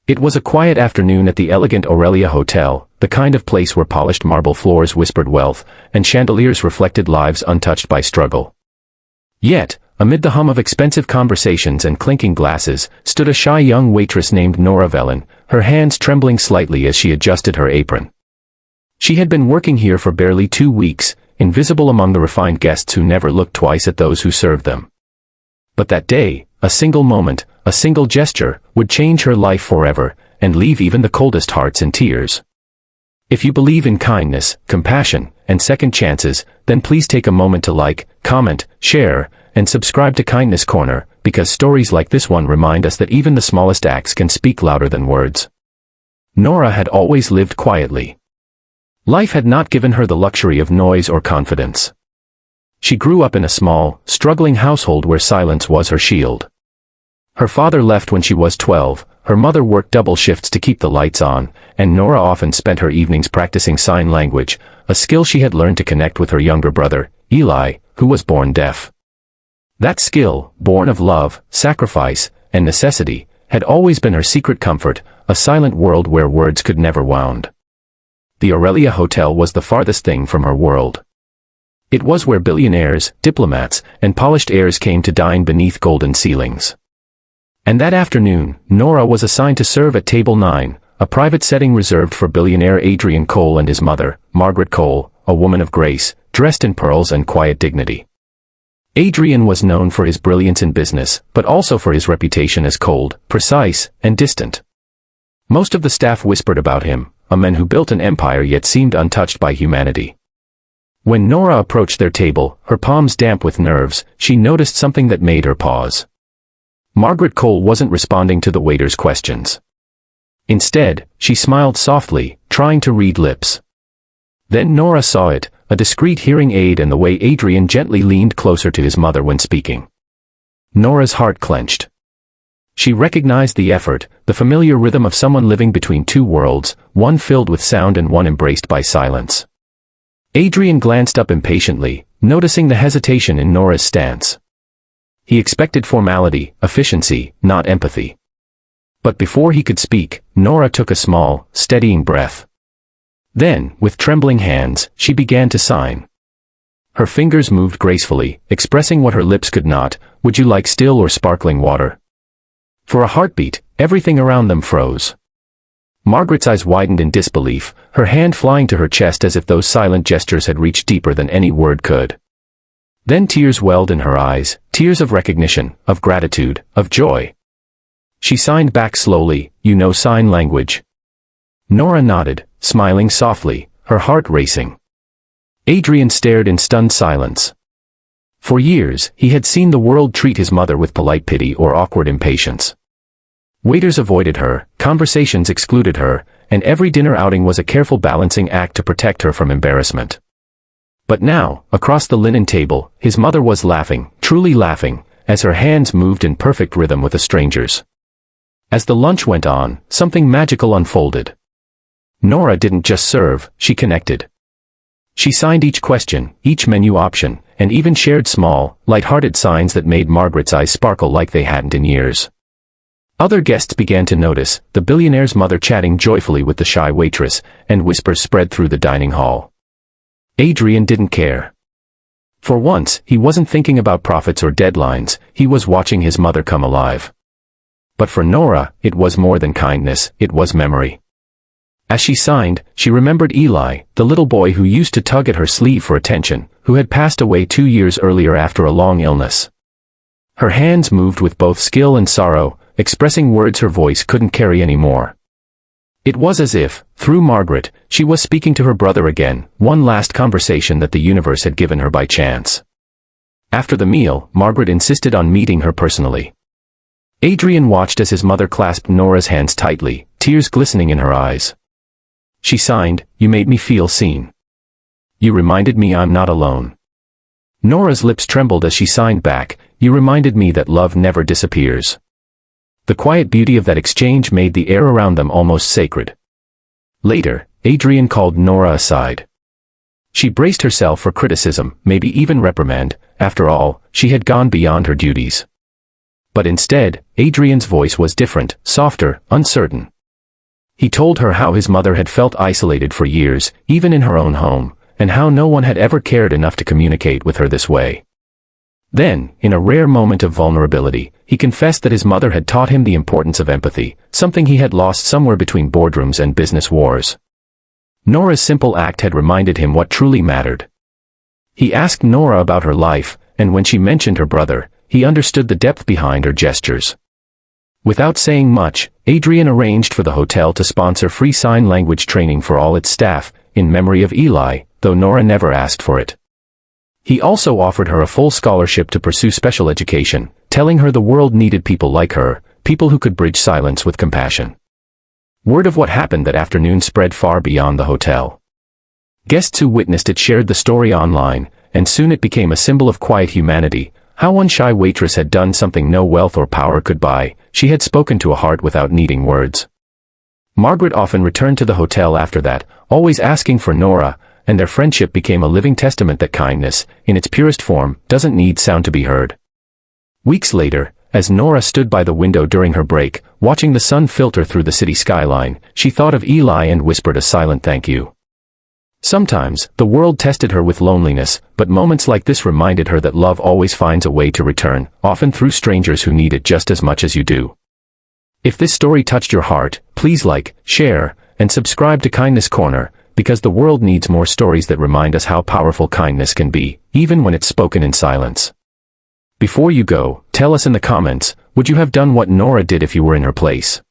It was a quiet afternoon at the elegant Aurelia Hotel, the kind of place where polished marble floors whispered wealth, and chandeliers reflected lives untouched by struggle. Yet, amid the hum of expensive conversations and clinking glasses, stood a shy young waitress named Nora Velen, her hands trembling slightly as she adjusted her apron. She had been working here for barely 2 weeks, invisible among the refined guests who never looked twice at those who served them. But that day, a single moment, a single gesture, would change her life forever, and leave even the coldest hearts in tears. If you believe in kindness, compassion, and second chances, then please take a moment to like, comment, share, and subscribe to Kindness Corner, because stories like this one remind us that even the smallest acts can speak louder than words. Nora had always lived quietly. Life had not given her the luxury of noise or confidence. She grew up in a small, struggling household where silence was her shield. Her father left when she was 12, her mother worked double shifts to keep the lights on, and Nora often spent her evenings practicing sign language, a skill she had learned to connect with her younger brother, Eli, who was born deaf. That skill, born of love, sacrifice, and necessity, had always been her secret comfort, a silent world where words could never wound. The Aurelia Hotel was the farthest thing from her world. It was where billionaires, diplomats, and polished heirs came to dine beneath golden ceilings. And that afternoon, Nora was assigned to serve at Table 9, a private setting reserved for billionaire Adrian Cole and his mother, Margaret Cole, a woman of grace, dressed in pearls and quiet dignity. Adrian was known for his brilliance in business, but also for his reputation as cold, precise, and distant. Most of the staff whispered about him, a man who built an empire yet seemed untouched by humanity. When Nora approached their table, her palms damp with nerves, she noticed something that made her pause. Margaret Cole wasn't responding to the waiter's questions. Instead, she smiled softly, trying to read lips. Then Nora saw it, a discreet hearing aid and the way Adrian gently leaned closer to his mother when speaking. Nora's heart clenched. She recognized the effort, the familiar rhythm of someone living between two worlds, one filled with sound and one embraced by silence. Adrian glanced up impatiently, noticing the hesitation in Nora's stance. He expected formality, efficiency, not empathy. But before he could speak, Nora took a small, steadying breath. Then, with trembling hands, she began to sign. Her fingers moved gracefully, expressing what her lips could not. Would you like still or sparkling water? For a heartbeat, everything around them froze. Margaret's eyes widened in disbelief, her hand flying to her chest as if those silent gestures had reached deeper than any word could. Then tears welled in her eyes, tears of recognition, of gratitude, of joy. She signed back slowly, "You know sign language?" Nora nodded, smiling softly, her heart racing. Adrian stared in stunned silence. For years, he had seen the world treat his mother with polite pity or awkward impatience. Waiters avoided her, conversations excluded her, and every dinner outing was a careful balancing act to protect her from embarrassment. But now, across the linen table, his mother was laughing, truly laughing, as her hands moved in perfect rhythm with a stranger's. As the lunch went on, something magical unfolded. Nora didn't just serve, she connected. She signed each question, each menu option, and even shared small, light-hearted signs that made Margaret's eyes sparkle like they hadn't in years. Other guests began to notice, the billionaire's mother chatting joyfully with the shy waitress, and whispers spread through the dining hall. Adrian didn't care. For once, he wasn't thinking about profits or deadlines, he was watching his mother come alive. But for Nora, it was more than kindness, it was memory. As she signed, she remembered Eli, the little boy who used to tug at her sleeve for attention, who had passed away 2 years earlier after a long illness. Her hands moved with both skill and sorrow, expressing words her voice couldn't carry anymore. It was as if, through Margaret, she was speaking to her brother again, one last conversation that the universe had given her by chance. After the meal, Margaret insisted on meeting her personally. Adrian watched as his mother clasped Nora's hands tightly, tears glistening in her eyes. She signed, "You made me feel seen. You reminded me I'm not alone." Nora's lips trembled as she signed back, "You reminded me that love never disappears." The quiet beauty of that exchange made the air around them almost sacred. Later, Adrian called Nora aside. She braced herself for criticism, maybe even reprimand. After all, she had gone beyond her duties. But instead, Adrian's voice was different, softer, uncertain. He told her how his mother had felt isolated for years, even in her own home, and how no one had ever cared enough to communicate with her this way. Then, in a rare moment of vulnerability, he confessed that his mother had taught him the importance of empathy, something he had lost somewhere between boardrooms and business wars. Nora's simple act had reminded him what truly mattered. He asked Nora about her life, and when she mentioned her brother, he understood the depth behind her gestures. Without saying much, Adrian arranged for the hotel to sponsor free sign language training for all its staff, in memory of Eli, though Nora never asked for it. He also offered her a full scholarship to pursue special education, telling her the world needed people like her, people who could bridge silence with compassion. Word of what happened that afternoon spread far beyond the hotel. Guests who witnessed it shared the story online, and soon it became a symbol of quiet humanity, how one shy waitress had done something no wealth or power could buy. She had spoken to a heart without needing words. Margaret often returned to the hotel after that, always asking for Nora, and their friendship became a living testament that kindness, in its purest form, doesn't need sound to be heard. Weeks later, as Nora stood by the window during her break, watching the sun filter through the city skyline, she thought of Eli and whispered a silent thank you. Sometimes, the world tested her with loneliness, but moments like this reminded her that love always finds a way to return, often through strangers who need it just as much as you do. If this story touched your heart, please like, share, and subscribe to Kindness Corner, because the world needs more stories that remind us how powerful kindness can be, even when it's spoken in silence. Before you go, tell us in the comments, would you have done what Nora did if you were in her place?